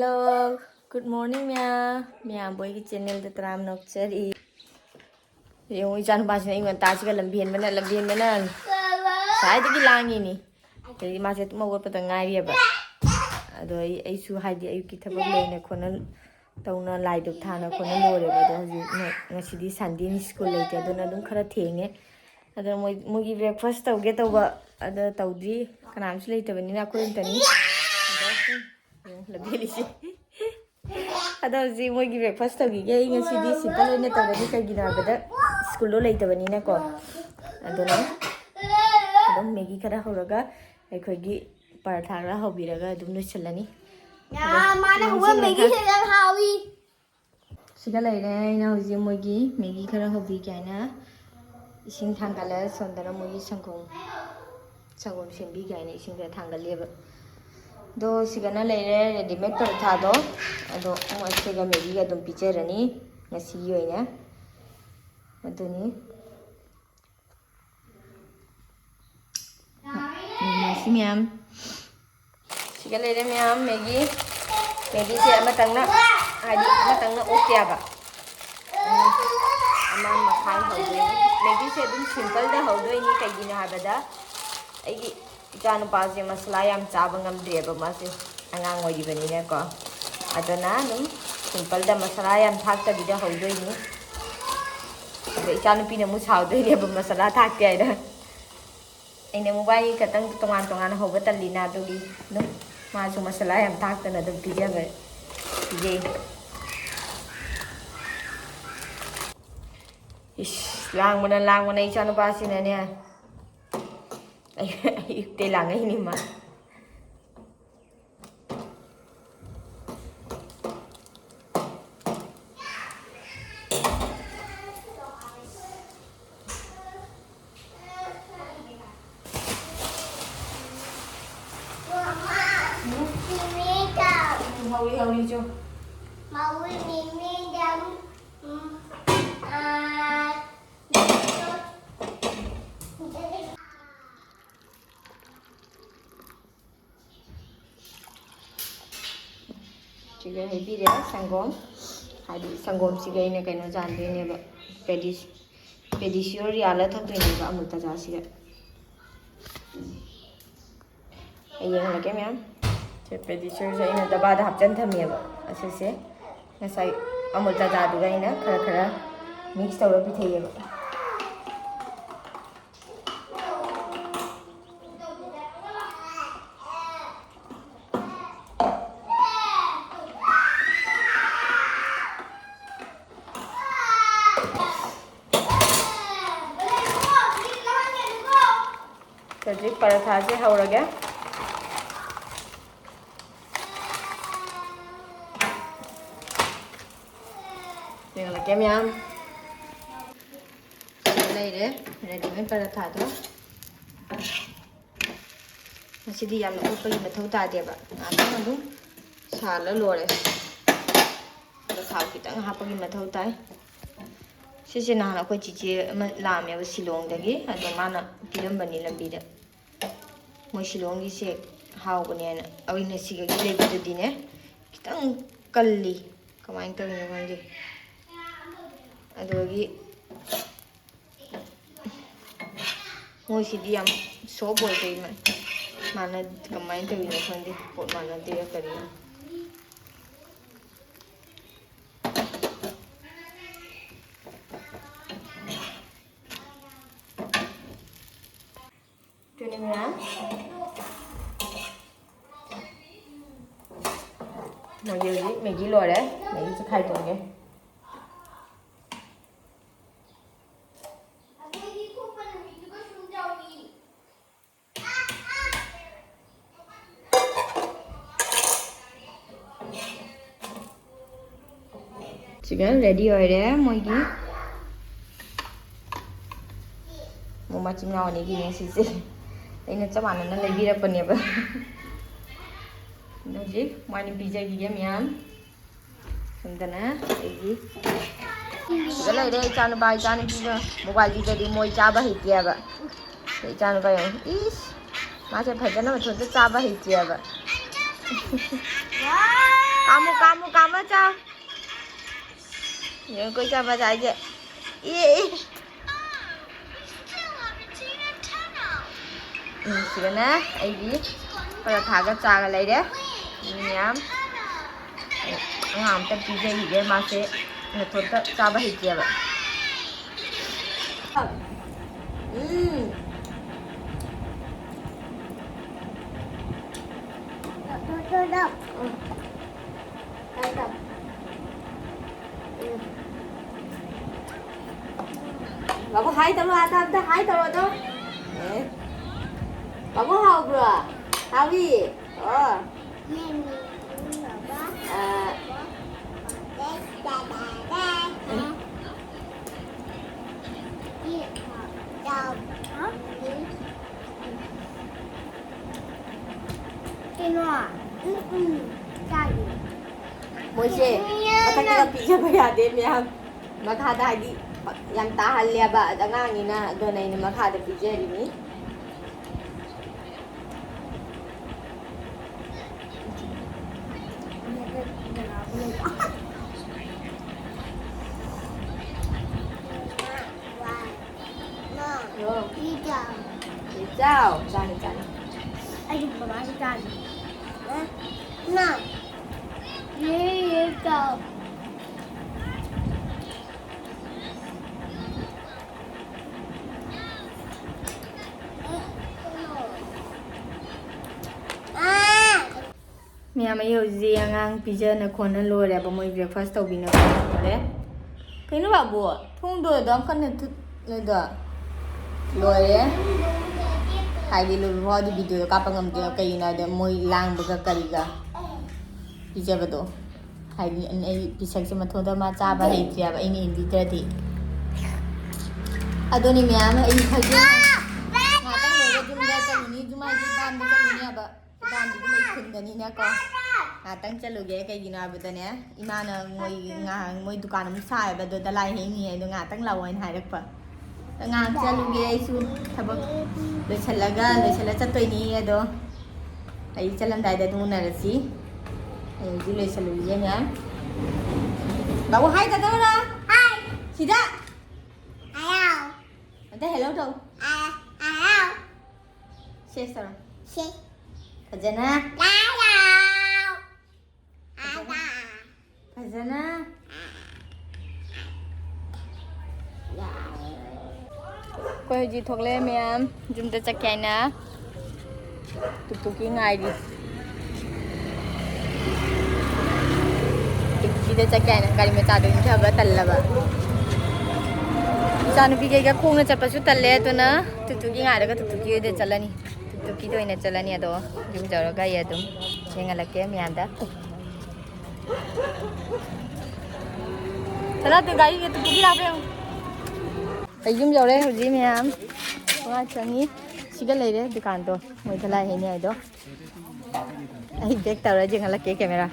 Hello, good morning mya. Mya boy ki channel da tram nok chari. Yung isan pa sina ingon ta siga lambian mana. Sai da ki langi ni. Kali ma se tuma wot pa ngai ri ba. Ado ai su hai di ayu ki thabak le ne khona tauna lai duk thana khona lore ba do ji ngasi di Sunday ni school le te do na dum khara thenge. Ado moi gi breakfast tau ge tau ba ado tau di kanam su le te bani na ko intani. Labelisi. Ada ji moi gi breakfast tagi ge ngasi di simple ne ta gani kai gina bada school lo lai ta bani na ko adona adom megi khara horaga ai khoi gi paratha ra hobiraga adum no chalani ya mana huwa megi se jang hawi siga lai re na ji moi gi megi khara hobi kaina ising thangala sondara moi gi sangom sembi kaina ising ra thangaleba do sigana leire readymade paratha do ado mo asiga megi ga dum picharani ngasi yoina aduni ngasi miam siga leire miam megi se amatangna hadi amatangna okya ba amam makhai hodoi megi se dum simple da hodoi ni kaigina habada ai Ikan pasti masalah yang cabang ngambil apa masih angang wajib ini ya kok. Ada nanti simple dah masalah yang thak tak bisa haudo ini. Ada ikan pina musau tu dia bermasalah thak ya dah. Ini mobile kadang tongan hau betul lina tu di, no masuk masalah yang thak tu nanti bija ber, bija. Lang mana ikan pasti ni ya. Te lang ini mah. Hawi jo. mau ini jam Juga heavy dia sanggom. Hadi sanggom siga ini kaino jande ne ba pedicure yala thak ne ba amulta ja siga. Ayeng lage ma'am. Je pedicure ja ina daba da hapjan thami ba. Ase se ngasai amulta ja du ga ina khara mix tawra pi thei ba. Jadi paratha se haurage dengan lagi miam lain ready paratha tu masih di yang aku pergi betul tadi apa apa tu salah lore paratha kita ngah pergi betul tadi sisi nah aku cici lam ya silong lagi ada mana film bani lebih dah moi silong gi se haw bani na awi na siga gi le bi di ne kitang kalli kamain tang ne manje adogi moi si diam so boy dei mana kamain tang ne khande pot mana dia kari Tuni mia mau gì mày ghi rồi đấy mày sẽ khai tuần kìa Sudah ready rồi đấy mau ghi mau macam nào này ghi này sih đây là chắc bạn nó lấy đi ra phần nhập nó gì mai đi pizza gì vậy miam sendana lagi Kalau dia ikan bay ikan pizza mobile kita di moi chaba hitia ba ikan bay is macam bhajan na thon chaba hitia ba Kamu cha. Yang kau siapa saja? Sini, ini. Pada thaga caga lagi deh. Ini am. Ngam tapi jadi dia masih ngetot cabai hijau. Bapak hai talo ada hai talo tu. Bapak hau bro, hawi. Oh. Moise, bakit ka pizza ba yatin yan? Maghada di yang tahal liya ba at angangin na doon ay maghada pizza rin eh. Chào, chào chào. Anh đừng có nói cho chào. Nào. Chào. Mẹ mấy hồi gì ngang pizza nó còn nó lôi ra bọn mình breakfast tàu bị nó còn đấy. Cái nó bảo bùa, không đổi đó con này lôi đó. Lôi đấy. Hai di lôi vào di video kapag ngam dia kayo na de moy lang baga kariga. Pizza ba to? Hai di ay pisag si mathoda ma cha ba hei pizza ba ini invite di. Adoni miyam ay khaju. Ngatang loi jumda chaluni jumai ji ban ba chaluni ba. Ban di mai khun gani na ko. Ngatang chaluge kay gina ba tane. Imana moy dukan am sai ba do dalai hei ni ay do ngatang lawan hai rak pa. Ngang chaluge ay su thabak le chala chatoi ni ado ai chalam dai da tu na rasi ai ji le chalu ye nya babu hai ta đâu ra hai sida ayao ante hello đâu ayao se sara se kajana ayao kajana Kau hiji thokle ma'am, jumta chakai na. Tuki ngai di. Tuki chakai na gari में चादर नहीं था बस तल्ला बा. चानु P के खून न चप्पा सु तल्ले तो ना तुकी ngai रखा तुकी ये दे चला नहीं. Tuki तो इन्हें चला नहीं तो जुम जाओ का ये तुम चेंगा लगे ma'am दा. चला तो गाड़ी ये तुकी ला पे Ay yum yaw re hoji ma'am. Wa changi siga lei re dukan to. Moi thalai he ni ai do. Ai back taw ra jing ala ke camera.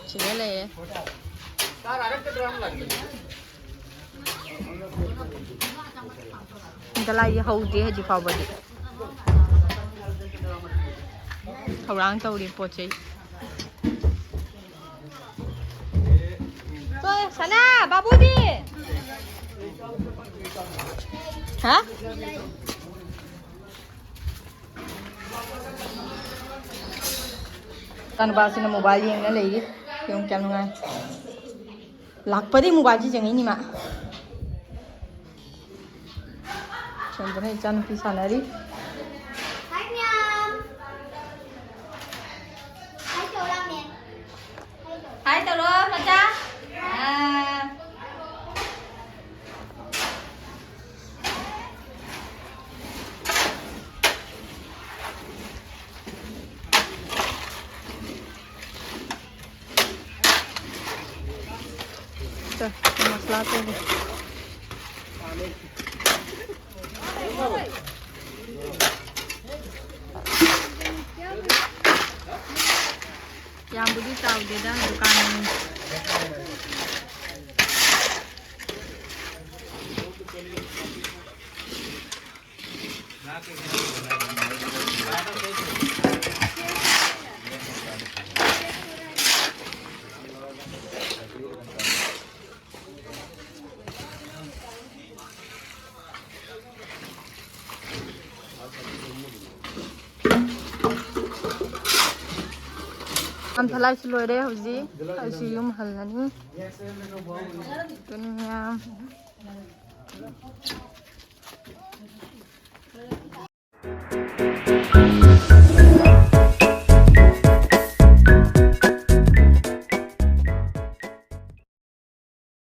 Siga lei re. Thalai hau de haji paw ba di. Haurang taw ri po chei. Sana, babuji. Hah? Kan bahas ini mobile yang ni lagi, yang macam mana? Lak pada mobile je jangan ini mak. Contohnya ikan pisang lari. Hai Miam. Hai chỗ làm nè. Hai tao lo macam. Masalah tu ni. Yang budi tahu dia dah dukan ini. ทำทลายสลวยได้เหรอจีเอาสิยุ่มหันแล้วนี่เป็นงาม